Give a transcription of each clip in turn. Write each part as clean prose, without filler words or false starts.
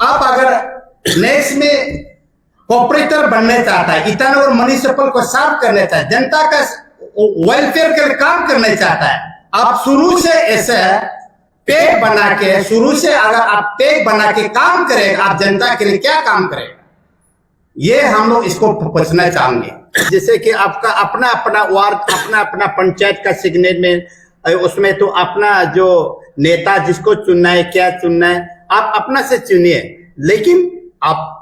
आप अगर नेक्स्ट में कॉपरेटर बनने चाहता है, ईटानगर म्युनिसिपल को सर्व करने चाहता है, जनता का वेलफेयर के लिए काम करने चाहता है, आप शुरू से ऐसे पैक बना के, शुरू से अगर आप पैक बना के काम करेंगे, आप जनता के लिए क्या काम करेंगे, ये हम लोग इसको पूछना चाहेंगे। जैसे कि आपका अपना अपना वार्ड, अपना अपना पंचायत का सिग्नेचर में, उसमें तो अपना जो नेता जिसको चुनना है, क्या चुनना है, आप अपना से चुनिए, लेकिन आप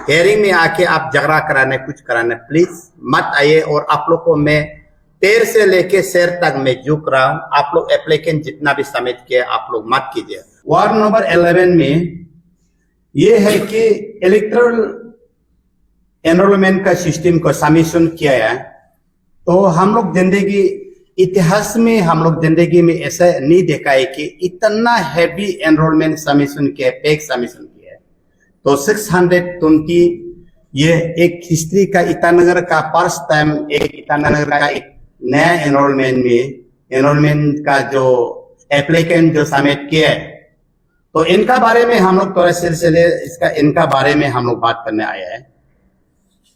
हेयरिंग में आके आप झगड़ा कराने, कुछ कराने प्लीज मत आइए। और आप लोग को मैं पैर से लेके सर तक मैं झुक रहा हूं, आप लोग एप्लीकेंट जितना भी सबमिट किया आप लोग मत कीजिए। वार्ड नंबर 11 में ये है कि इलेक्ट्रल एनरोलमेंट का सिस्टम को सबमिशन किया है, तो हम लोग जिंदगी इतिहास में हम लोग जिंदगी में ऐसा नहीं देखा है कि इतना हैवी एनरोलमेंट सबमिशन किया, पैक सबमिशन किया है। तो 620 ये एक हिस्ट्री का ईटानगर का फर्स्ट टाइम एक ईटानगर का एक नया एनरोलमेंट का जो एप्लीकेंट जो सबमिट किया है, तो इनका बारे में हम लोग थोड़ा सिलसिले इनका बारे में हम लोग बात करने आए हैं।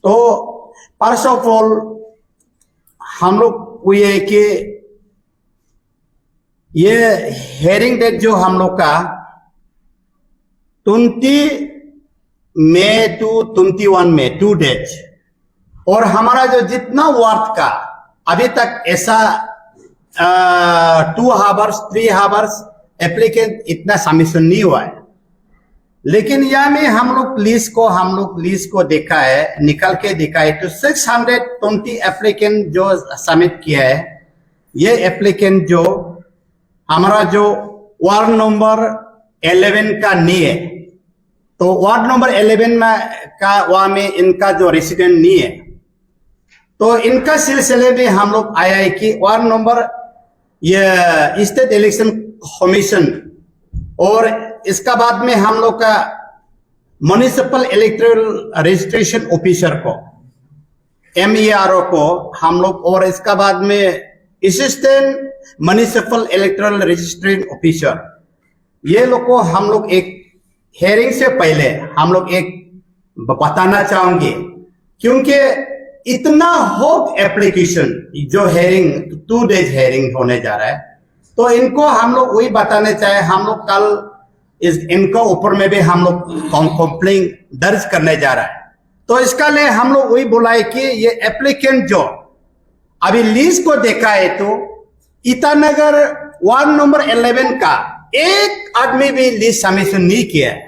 तो फर्स्ट ऑफ ऑल हम लोग को ये कि ये हेयरिंग डेट जो हम लोग का 20 मई टू 21 मई 2 डेज, और हमारा जो जितना वार्ड का अभी तक ऐसा 2 आवर्स 3 आवर्स एप्लीकेंट इतना सबमिशन नहीं हुआ है। लेकिन यहाँ में हम लोग लिस्ट को देखा है, निकल के देखा है, तो 620 एप्लीकेंट जो सबमिट किया है, ये एप्लीकेंट जो हमारा जो वार्ड नंबर 11 का नहीं है, तो वार्ड नंबर 11 में का वहां में इनका जो रेसिडेंट नहीं है, तो इनका सिलसिले में हम लोग आया है कि वार्ड नंबर ये स्टेट इलेक्शन कमीशन और इसका बाद में हम लोग का म्युनिसिपल इलेक्टोरल रजिस्ट्रेशन ऑफिसर को MERO को हम लोग, और इसका बाद में assistant municipal electoral registration officer, ये लोग को हम लोग एक हेयरिंग से पहले हम लोग एक बताना चाहेंगे, क्योंकि इतना होप एप्लीकेशन जो हेयरिंग 2 डेज हेयरिंग होने जा रहा है, तो इनको हम लोग वही बताने चाहे। हम लोग कल इनका ऊपर में भी हम लोग कंप्लेंट दर्ज करने जा रहा है, तो इसका लिए हम लोग वही बुलाए कि ये एप्लीकेंट जो अभी लिस्ट को देखा है, तो ईटानगर वार्ड नंबर 11 का एक आदमी भी लिस्ट सबमिशन नहीं किया है।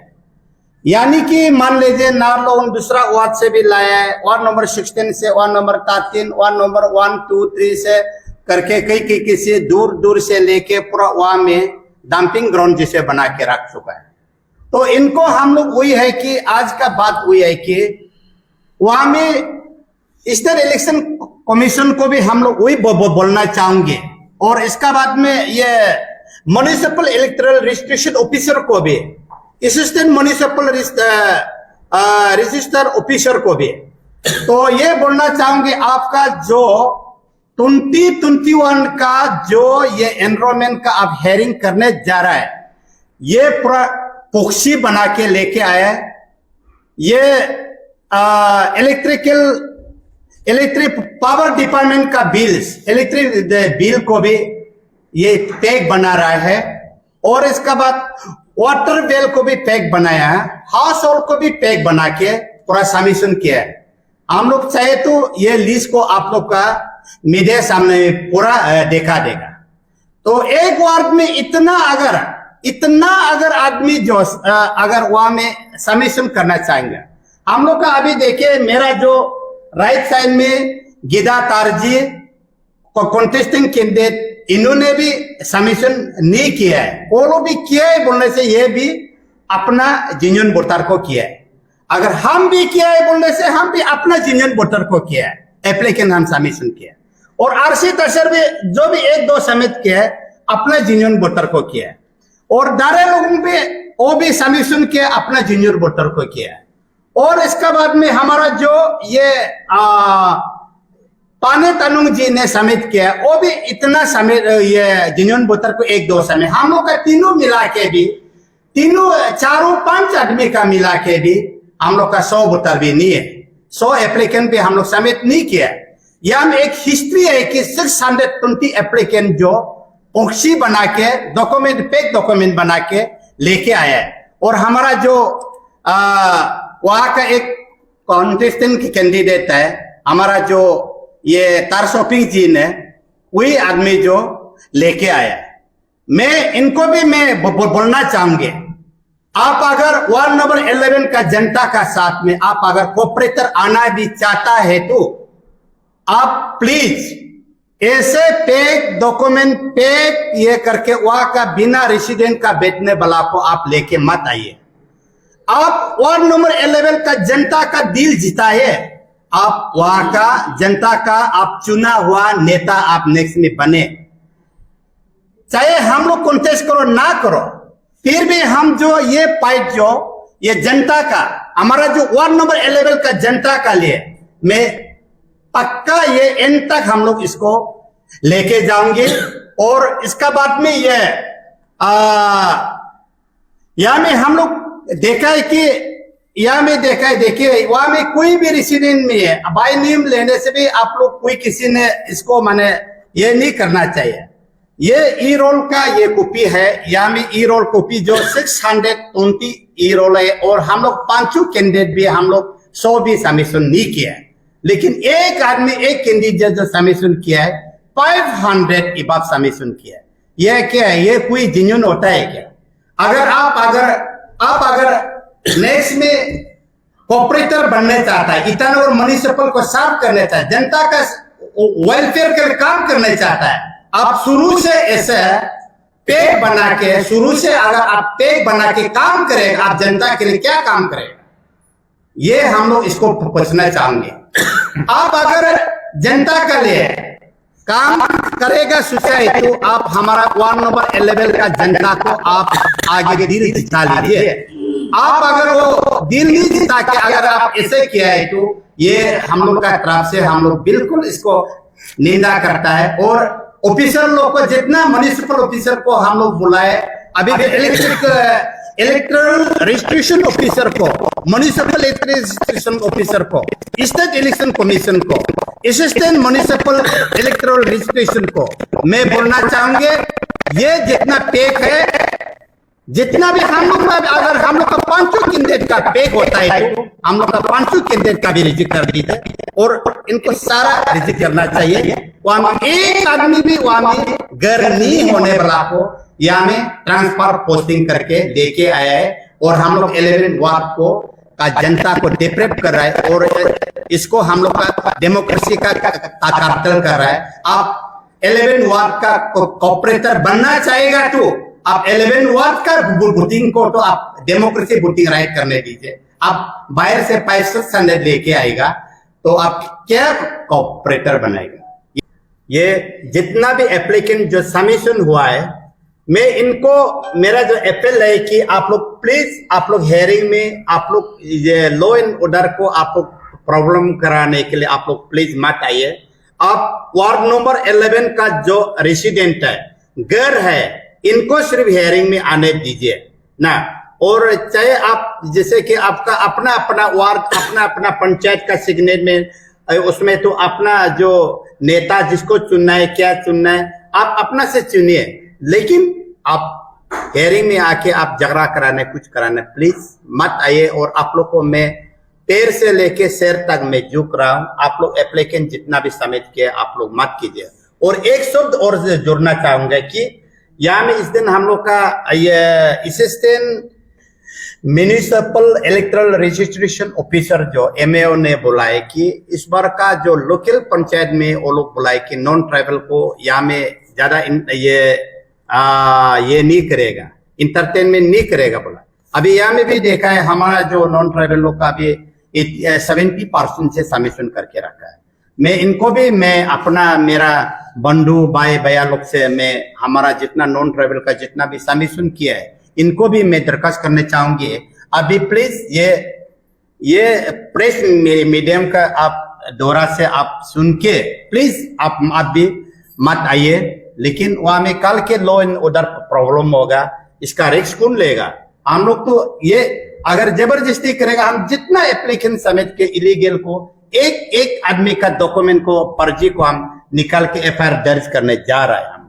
यानी कि मान लीजिए नारलोन दूसरा वार्ड से भी लाया है, वार्ड नंबर 16 से, वार्ड नंबर 13, वार्ड नंबर 1, 2, 3 से करके कई किसी दूर दूर से लेके पूरा वहां में डंपिंग ग्राउंड जैसे बना के रख चुका है। तो इनको हम लोग वही है कि आज का बात वही है कि वहां में स्टेट इलेक्शन कमीशन को भी हम लोग वही बोलना चाहेंगे, और इसका बाद में ये म्युनिसिपल इलेक्टोरल रजिस्ट्रेशन ऑफिसर को भी, असिस्टेंट म्युनिसिपल रजिस्टर ऑफिसर को भी, तो ये बोलना चाहूंगे आपका जो 2021 का जो ये एनरोलमेंट का आप हेयरिंग करने जा रहा है, ये पूरा पॉक्सी बना के लेके आया है। ये इलेक्ट्रिक पावर डिपार्टमेंट का इलेक्ट्रिक बिल को भी ये पैक बना रहा है, और इसका बाद वाटर बिल को भी पैक बनाया है, हाउस होल्ड को भी पैक बना के पूरा सबमिशन किया है। हम लोग चाहे तो ये लिस्ट को आप लोग का मीडिया सामने पूरा देखा देगा। तो एक वार्ड में इतना अगर आदमी जो अगर वहां में सबमिशन करना चाहेंगे, हम लोग का अभी देखिए मेरा जो राइट साइड में गिदा तारजी कॉन्टेस्टिंग कैंडिडेट, इन्होंने भी सबमिशन नहीं किया है, वो लोग भी किया है बोलने से ये भी अपना जेन्युइन वोटर को किया है। अगर हम भी किया है बोलने से हम भी अपना जेन्युइन वोटर को किया है, एप्लीकेंट हम सबमिशन किया है, और आरसी तहसील में जो भी 1-2 सबमिट किया है अपना जेन्युइन वोटर को किया है, और दारे लोगों पे वो भी सबमिशन किया अपना जेन्युइन वोटर को किया है। और इसके बाद में हमारा जो ये पाने तनुंग जी ने सबमिट किया, वो भी इतना सबमिट ये जेन्युइन वोटर को 1-2 सबमिट, हम लोग का तीनों मिला के भी तीनों चारों 5 आदमी का मिला के भी हम लोग का 100 वोटर भी नहीं है, 100 एप्लीकेंट भी हम लोग सबमिट नहीं किया। यहाँ में एक हिस्ट्री है कि 620 एप्लीकेंट जो प्रॉक्सी बना के डॉक्यूमेंट, फेक डॉक्यूमेंट बना के लेके आया है। और हमारा जो वहां का एक कॉन्टेस्टेंट की कैंडिडेट है, हमारा जो ये तारसोपिंग जी ने, वही आदमी जो लेके आया है। मैं इनको भी मैं बोलना चाहूंगे, आप अगर वार्ड नंबर 11 का जनता का साथ में आप अगर कोऑपरेटर आना भी चाहता है तो आप प्लीज ऐसे फेक डॉक्यूमेंट, फेक ये करके वहां का बिना रेसिडेंट का बैठने वाला को आप लेके मत आइए। आप वार्ड नंबर 11 का जनता का दिल जिताइए, आप वहां का जनता का आप चुना हुआ नेता आप नेक्स्ट में बने। चाहे हम लोग कॉन्टेस्ट करो ना करो, फिर भी हम जो ये फाइट जो ये जनता का, हमारा जो वार्ड नंबर 11 का जनता का लिए, मैं पक्का ये एंड तक हम लोग इसको लेके जाएंगे। और इसका बाद में ये यहाँ में हम लोग देखा है कि यहाँ में देखा है, देखिए वहां में कोई भी रेसिडेंट नहीं है, बाय नेम लेने से भी आप लोग कोई किसी ने इसको माने ये नहीं करना चाहिए। ये ई रोल का ये कॉपी है, यहाँ में ई रोल कॉपी जो 620 ई रोल है। और हम लोग 5 कैंडिडेट भी हम लोग 100 भी सबमिशन नहीं किया है, लेकिन एक आदमी, एक कैंडिडेट जो सबमिशन किया है 500 इबाब सबमिशन किया है। ये क्या है, ये कोई जेन्युइन होता है क्या? अगर आप अगर नेक्स्ट में कोऑपरेटर बनने चाहता है, ईटानगर म्युनिसिपल को साफ करने चाहता है, जनता का वेलफेयर के लिए काम करने चाहता है, आप शुरू से ऐसे पैक बना के, शुरू से अगर आप पैक बना के काम करेगा, आप जनता के लिए क्या काम करेगा? ये हम लोग इसको पूछना चाहेंगे। आप अगर जनता के लिए काम करेगा सोचा तो आप हमारा वार्ड नंबर 11 का जनता को आप आगे दिल जिता लीजिए। आप अगर वो दिल नहीं जिता के अगर आप ऐसे किया है तो ये हम लोग का तरफ से हम लोग बिल्कुल इसको निंदा करता है। और ऑफिसर लोग को, जितना म्युनिसिपल ऑफिसर को हम लोग बुलाए, अभी इलेक्ट्रल रजिस्ट्रेशन ऑफिसर को, म्युनिसिपल रजिस्ट्रेशन ऑफिसर को, स्टेट इलेक्शन कमीशन को, असिस्टेंट म्युनिसिपल इलेक्ट्रल रजिस्ट्रेशन को मैं बोलना चाहूंगे, ये जितना पैक है, जितना भी हम लोग अगर हम लोग का 5 कैंडिडेट का पैक होता है तो हम लोग का 5 कैंडिडेट का भी रिजेक्ट कर दीजिए और इनको सारा रिजेक्ट करना चाहिए। वहां में एक आदमी भी वहां में घर नहीं होने वाला को यहाँ में ट्रांसफर पोस्टिंग करके लेके आया है। और हम लोग 11 वार्ड को का जनता को डिप्रेप कर रहा है और इसको हम लोग का डेमोक्रेसी का कातल कर रहा है। आप 11 वार्ड का कॉर्पोरेटर बनना चाहेगा तो आप 11 वार्ड का वोटिंग को तो आप डेमोक्रेसी वोटिंग राइट करने दीजिए। आप बाहर से 500 लेके आएगा तो आप क्या कॉर्पोरेटर बनाएगा? ये जितना भी एप्लीकेंट जो सबमिशन हुआ है, मैं इनको मेरा जो अपील है कि आप लोग प्लीज, आप लोग हेयरिंग में आप लोग ये लॉ एंड ऑर्डर को आप लोग प्रॉब्लम कराने के लिए आप लोग प्लीज मत आइए। आप वार्ड नंबर 11 का जो रेसिडेंट है, घर है, इनको सिर्फ हेयरिंग में आने दीजिए ना। और चाहे आप जैसे कि आपका अपना अपना वार्ड, अपना अपना पंचायत का सिग्नेचर में, उसमें तो अपना जो नेता जिसको चुनना है, क्या चुनना है, आप अपना से चुनिए, लेकिन आप हेयरिंग में आके आप झगड़ा कराने, कुछ कराने प्लीज मत आइए। और आप लोग को मैं पैर से लेके सर तक मैं झुक रहा हूं, आप लोग एप्लीकेंट जितना भी सबमिट किया आप लोग मत कीजिए। और एक शब्द और जोड़ना चाहूंगा कि यहाँ में इस दिन हम लोग का ये assistant municipal electoral registration officer जो एमएओ ने बोला है कि इस बार का जो लोकल पंचायत में वो लोग बुलाए कि नॉन ट्राइबल को यहाँ में ज्यादा ये नहीं करेगा, इंटरटेनमेंट नहीं करेगा बोला। अभी यहाँ में भी देखा है हमारा जो नॉन ट्राइबल लोग का भी 70% से सबमिशन करके रखा है। मैं इनको भी मैं अपना मेरा बंधु भाई भैया लोग से मैं हमारा जितना नॉन ट्राइबल का जितना भी सबमिशन किया है इनको भी मैं दरखास्त करने चाहूंगी। अभी प्लीज ये प्रेस मीडियम का आप दौरा से आप सुन के प्लीज आप भी मत आइए, लेकिन वहां में कल के लॉ एंड ऑर्डर प्रॉब्लम होगा, इसका रिस्क कौन लेगा? हम लोग तो ये अगर जबरदस्ती करेगा, हम जितना एप्लीकेंट समेत के इलीगल को एक एक आदमी का डॉक्यूमेंट को फर्जी को हम निकाल के एफआईआर दर्ज करने जा रहे हैं।